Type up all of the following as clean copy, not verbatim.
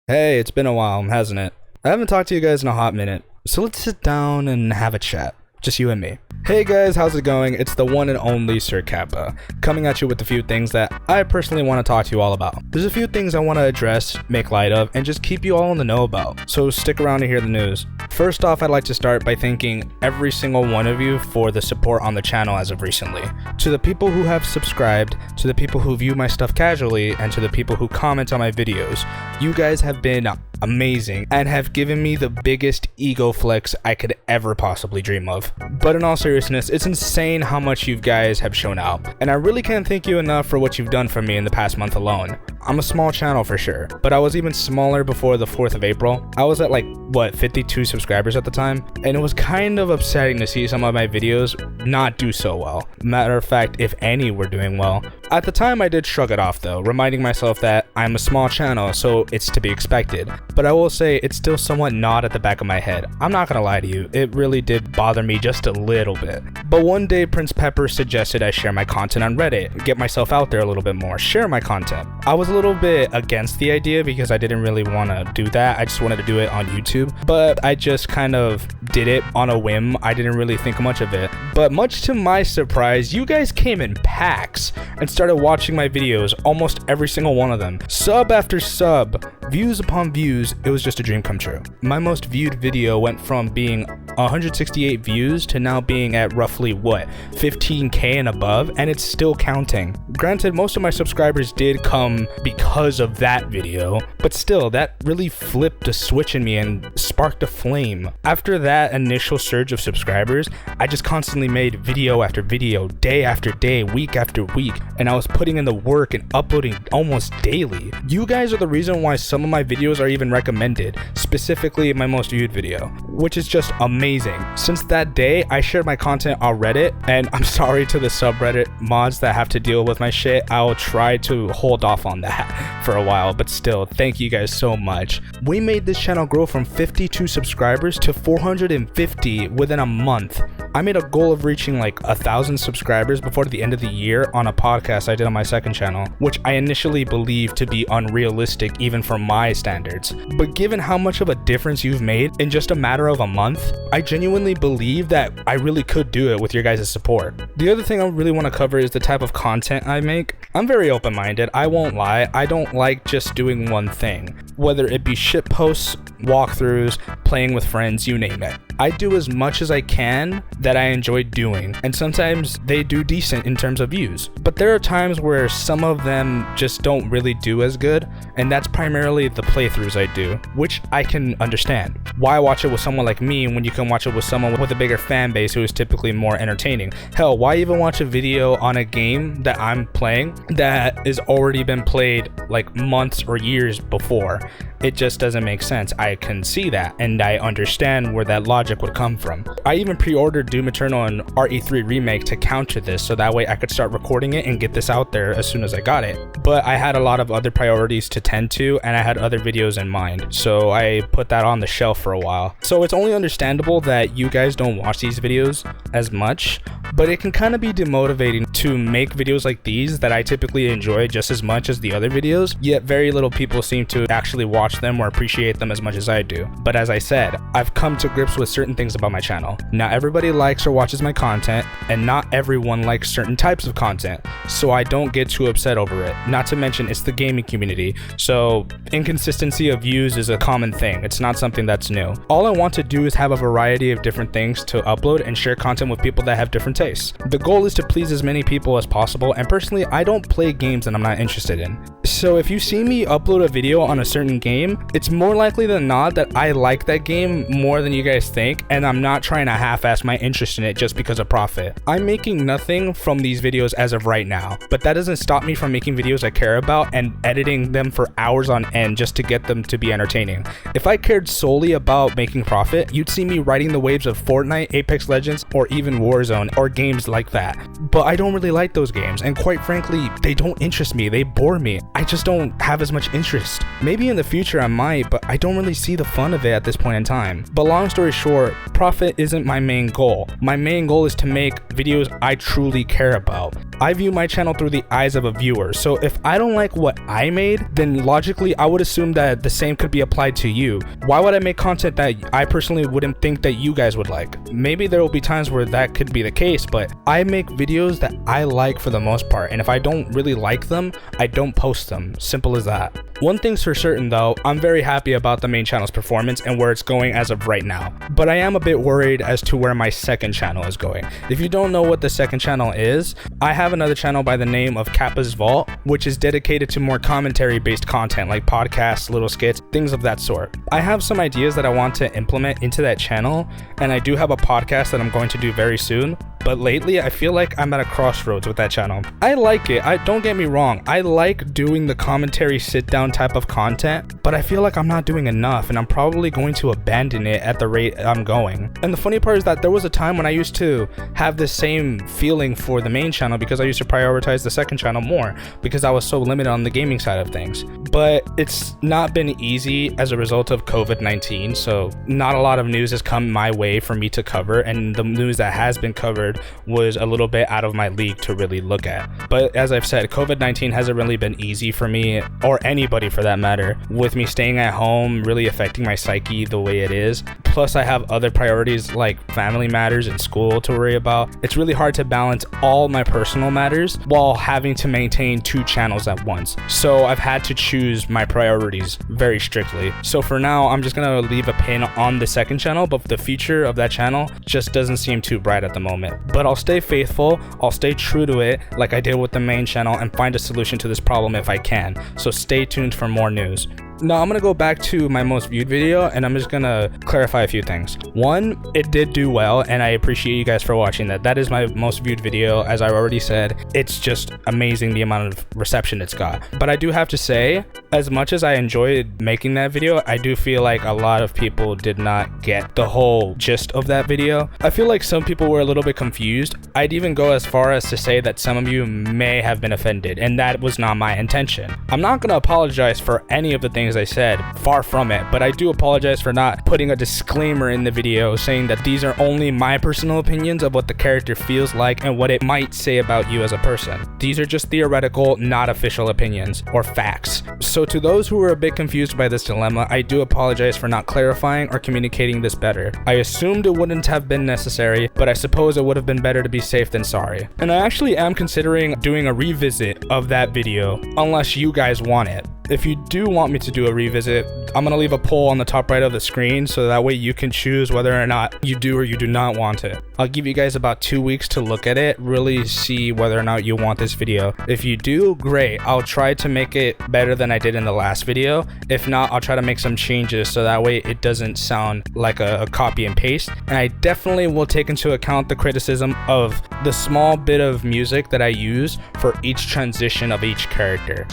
Hey, it's been a while, hasn't it? I haven't talked to you guys in a hot minute, so let's sit down and have a chat. Just you and me. Hey guys, how's it going? It's the one and only Sir Kappa, coming at you with a few things that I personally want to talk to you all about. There's a few things I want to address, make light of, and just keep you all in the know about, so stick around to hear the news. First off, I'd like to start by thanking every single one of you for the support on the channel as of recently. To the people who have subscribed, to the people who view my stuff casually, and to the people who comment on my videos, you guys have been amazing and have given me the biggest ego flex I could ever possibly dream of. But in all seriousness, it's insane how much you guys have shown out, and I really can't thank you enough for what you've done for me in the past month alone. I'm a small channel for sure, but I was even smaller before the 4th of April. I was at 52 subscribers at the time, and it was kind of upsetting to see some of my videos not do so well. Matter of fact, if any were doing well. At the time I did shrug it off though, reminding myself that I'm a small channel, so it's to be expected. But I will say it's still somewhat gnawed at the back of my head. I'm not gonna lie to you, it really did bother me just a little bit. But one day Prince Pepper suggested I share my content on Reddit, get myself out there a little bit more, share my content. I was a little bit against the idea because I didn't really want to do that. I just wanted to do it on YouTube, but I just kind of did it on a whim. I didn't really think much of it. But much to my surprise, you guys came in packs and started watching my videos, almost every single one of them. Sub after sub, views upon views, it was just a dream come true. My most viewed video went from being 168 views to now being at roughly 15k and above, and it's still counting. Granted, most of my subscribers did come because of that video, but still, that really flipped a switch in me and sparked a flame. After that initial surge of subscribers, I just constantly made video after video, day after day, week after week, and I was putting in the work and uploading almost daily. You guys are the reason why some of my videos are even recommended, specifically my most viewed video, which is just amazing. Since that day, I shared my content on Reddit, and I'm sorry to the subreddit mods that have to deal with my shit. I'll try to hold off on that for a while, but still, thank you guys so much. We made this channel grow from 52 subscribers to 450 within a month. I made a goal of reaching 1,000 subscribers before the end of the year on a podcast I did on my second channel, which I initially believed to be unrealistic even for my standards. But given how much of a difference you've made in just a matter of a month, I genuinely believe that I really could do it with your guys' support. The other thing I really want to cover is the type of content I make. I'm very open-minded, I won't lie. I don't like just doing one thing, whether it be shit posts, walkthroughs, playing with friends, you name it. I do as much as I can that I enjoy doing, and sometimes they do decent in terms of views. But there are times where some of them just don't really do as good, and that's primarily the playthroughs I do, which I can understand. Why watch it with someone like me when you can watch it with someone with a bigger fan base who is typically more entertaining? Hell, why even watch a video on a game that I'm playing that has already been played months or years before? It just doesn't make sense. I can see that, and I understand where that logic would come from. I even pre-ordered Doom Eternal and RE3 Remake to counter this, so that way I could start recording it and get this out there as soon as I got it. But I had a lot of other priorities to tend to, and I had other videos in mind, so I put that on the shelf for a while. So it's only understandable that you guys don't watch these videos as much, but it can kind of be demotivating to make videos like these that I typically enjoy just as much as the other videos, yet very little people seem to actually watch them or appreciate them as much as I do. But as I said, I've come to grips with certain things about my channel. Not everybody likes or watches my content, and not everyone likes certain types of content, so I don't get too upset over it. Not to mention, it's the gaming community, so inconsistency of views is a common thing. It's not something that's new. All I want to do is have a variety of different things to upload and share content with people that have different tastes. The goal is to please as many people as possible, and personally, I don't play games that I'm not interested in. So if you see me upload a video on a certain game, it's more likely than not that I like that game more than you guys think, and I'm not trying to half-ass my interest in it just because of profit. I'm making nothing from these videos as of right now, but that doesn't stop me from making videos I care about and editing them for hours on end just to get them to be entertaining. If I cared solely about making profit, you'd see me riding the waves of Fortnite, Apex Legends, or even Warzone, or games like that. But I don't really like those games, and quite frankly, they don't interest me, they bore me. I just don't have as much interest. Maybe in the future I might, but I don't really see the fun of it at this point in time. But long story short, profit isn't my main goal. My main goal is to make videos I truly care about. I view my channel through the eyes of a viewer. So if I don't like what I made, then logically I would assume that the same could be applied to you. Why would I make content that I personally wouldn't think that you guys would like? Maybe there will be times where that could be the case, but I make videos that I like for the most part, and if I don't really like them, I don't post them. Simple as that. One thing's for certain though, I'm very happy about the main channel's performance and where it's going as of right now, but I am a bit worried as to where my second channel is going. If you don't know what the second channel is, I have another channel by the name of Kappa's Vault, which is dedicated to more commentary based content like podcasts, little skits, things of that sort. I have some ideas that I want to implement into that channel, and I do have a podcast that I'm going to do very soon. But lately, I feel like I'm at a crossroads with that channel. I like it, don't get me wrong, I like doing the commentary sit down type of content, but I feel like I'm not doing enough, and I'm probably going to abandon it at the rate I'm going. And the funny part is that there was a time when I used to have the same feeling for the main channel because I used to prioritize the second channel more because I was so limited on the gaming side of things. But it's not been easy as a result of COVID-19, so not a lot of news has come my way for me to cover, and the news that has been covered was a little bit out of my league to really look at. But as I've said, COVID-19 hasn't really been easy for me, or anybody for that matter, with me staying at home really affecting my psyche the way it is. Plus I have other priorities like family matters and school to worry about. It's really hard to balance all my personal matters while having to maintain 2 channels at once. So I've had to choose my priorities very strictly. So for now, I'm just gonna leave a pin on the second channel, but the future of that channel just doesn't seem too bright at the moment. But I'll stay faithful, I'll stay true to it like I did with the main channel and find a solution to this problem if I can. So stay tuned for more news. Now I'm gonna go back to my most viewed video and I'm just gonna clarify a few things. One, it did do well and I appreciate you guys for watching that. That is my most viewed video. As I already said, it's just amazing the amount of reception it's got. But I do have to say, as much as I enjoyed making that video, I do feel like a lot of people did not get the whole gist of that video. I feel like some people were a little bit confused. I'd even go as far as to say that some of you may have been offended, and that was not my intention. I'm not gonna apologize for any of the things I said, far from it, but I do apologize for not putting a disclaimer in the video saying that these are only my personal opinions of what the character feels like and what it might say about you as a person. These are just theoretical, not official opinions or facts. So to those who were a bit confused by this dilemma, I do apologize for not clarifying or communicating this better. I assumed it wouldn't have been necessary, but I suppose it would have been better to be safe than sorry. And I actually am considering doing a revisit of that video, unless you guys want it. If you do want me to do a revisit, I'm gonna leave a poll on the top right of the screen so that way you can choose whether or not you do or you do not want it. I'll give you guys about 2 weeks to look at it, really see whether or not you want this video. If you do, great. I'll try to make it better than I did in the last video. If not, I'll try to make some changes so that way it doesn't sound like a copy and paste. And I definitely will take into account the criticism of the small bit of music that I use for each transition of each character.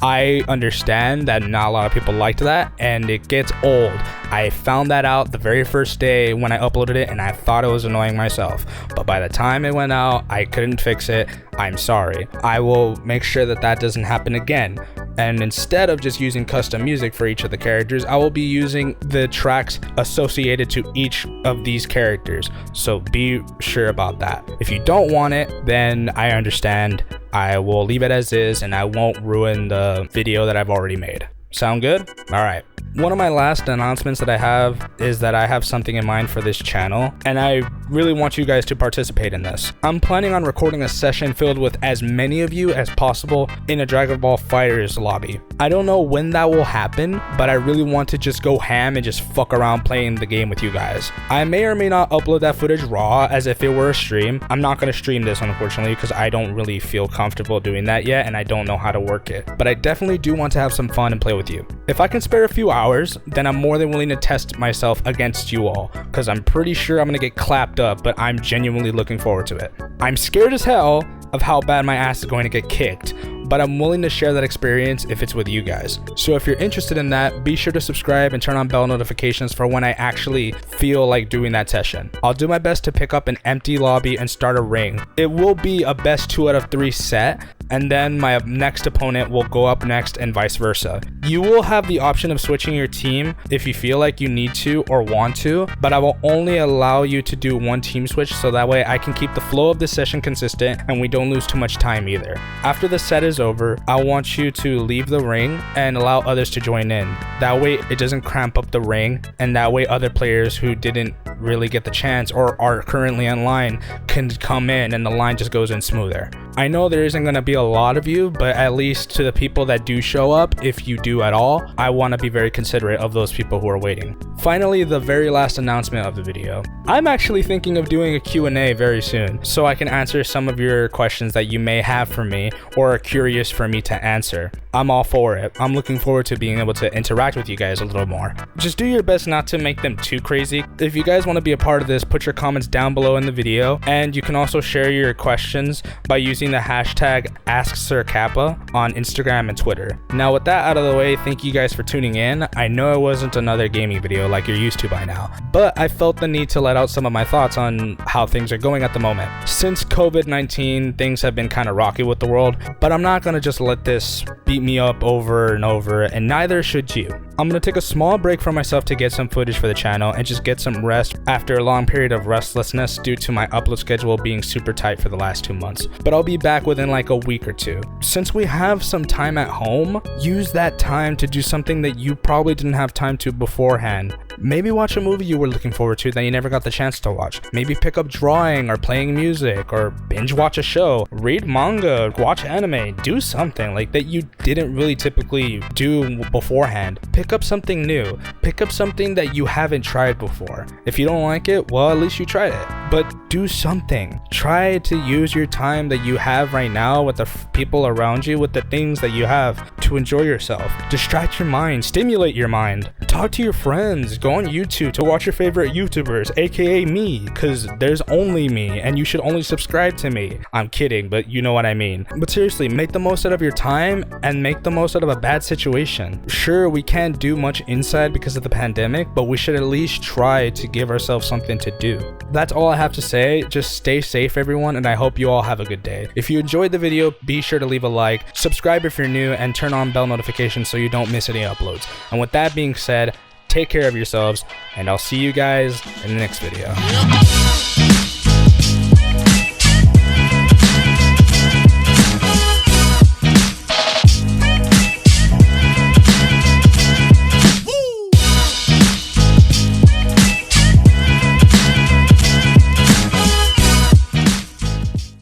I understand that not a lot of people liked that and it gets old. I found that out the very first day when I uploaded it and I thought it was annoying myself. But by the time it went out, I couldn't fix it. I'm sorry. I will make sure that that doesn't happen again. And instead of just using custom music for each of the characters, I will be using the tracks associated to each of these characters. So be sure about that. If you don't want it, then I understand. I will leave it as is and I won't ruin the video that I've already made. Sound good? All right. One of my last announcements that I have is that I have something in mind for this channel, and I really want you guys to participate in this. I'm planning on recording a session filled with as many of you as possible in a Dragon Ball FighterZ lobby. I don't know when that will happen, but I really want to just go ham and just fuck around playing the game with you guys. I may or may not upload that footage raw as if it were a stream. I'm not going to stream this, unfortunately, because I don't really feel comfortable doing that yet, and I don't know how to work it. But I definitely do want to have some fun and play with you. If I can spare a few hours, then I'm more than willing to test myself against you all, because I'm pretty sure I'm gonna get clapped up, but I'm genuinely looking forward to it. I'm scared as hell of how bad my ass is going to get kicked, but I'm willing to share that experience if it's with you guys. So if you're interested in that, be sure to subscribe and turn on bell notifications for when I actually feel like doing that session. I'll do my best to pick up an empty lobby and start a ring. It will be a best 2 out of 3 set, and then my next opponent will go up next and vice versa. You will have the option of switching your team if you feel like you need to or want to, but I will only allow you to do one team switch so that way I can keep the flow of the session consistent and we don't lose too much time either. After the set is over, I want you to leave the ring and allow others to join in. That way it doesn't cramp up the ring, and that way other players who didn't really get the chance or are currently online can come in and the line just goes in smoother. I know there isn't going to be a lot of you, but at least to the people that do show up, if you do at all, I want to be very considerate of those people who are waiting. Finally, the very last announcement of the video. I'm actually thinking of doing a Q&A very soon, so I can answer some of your questions that you may have for me or are curious for me to answer. I'm all for it. I'm looking forward to being able to interact with you guys a little more. Just do your best not to make them too crazy. If you guys want to be a part of this, put your comments down below in the video, and you can also share your questions by using the hashtag AskSirKappa on Instagram and Twitter. Now with that out of the way, thank you guys for tuning in. I know it wasn't another gaming video like you're used to by now, but I felt the need to let out some of my thoughts on how things are going at the moment. Since COVID-19, things have been kind of rocky with the world, but I'm not gonna just let this beat me up over and over, and neither should you. I'm gonna take a small break for myself to get some footage for the channel and just get some rest after a long period of restlessness due to my upload schedule being super tight for the last 2 months. But I'll be back within like a week or two. Since we have some time at home, use that time to do something that you probably didn't have time to beforehand. Maybe watch a movie you were looking forward to that you never got the chance to watch. Maybe pick up drawing or playing music, or binge watch a show, read manga, watch anime, do something like that you didn't really typically do beforehand. Pick up something new. Pick up something that you haven't tried before. If you don't like it, well, at least you tried it. But do something. Try to use your time that you have right now with the people around you, with the things that you have, to enjoy yourself. Distract your mind. Stimulate your mind. Talk to your friends. Go on YouTube to watch your favorite YouTubers, aka me, because there's only me and you should only subscribe to me. I'm kidding, but you know what I mean. But seriously, make the most out of your time and make the most out of a bad situation. Sure, we can't do much inside because of the pandemic, but we should at least try to give ourselves something to do. That's all I have to say. Just stay safe, everyone, and I hope you all have a good day. If you enjoyed the video, be sure to leave a like, subscribe if you're new, and turn on bell notifications so you don't miss any uploads. And with that being said, take care of yourselves, and I'll see you guys in the next video.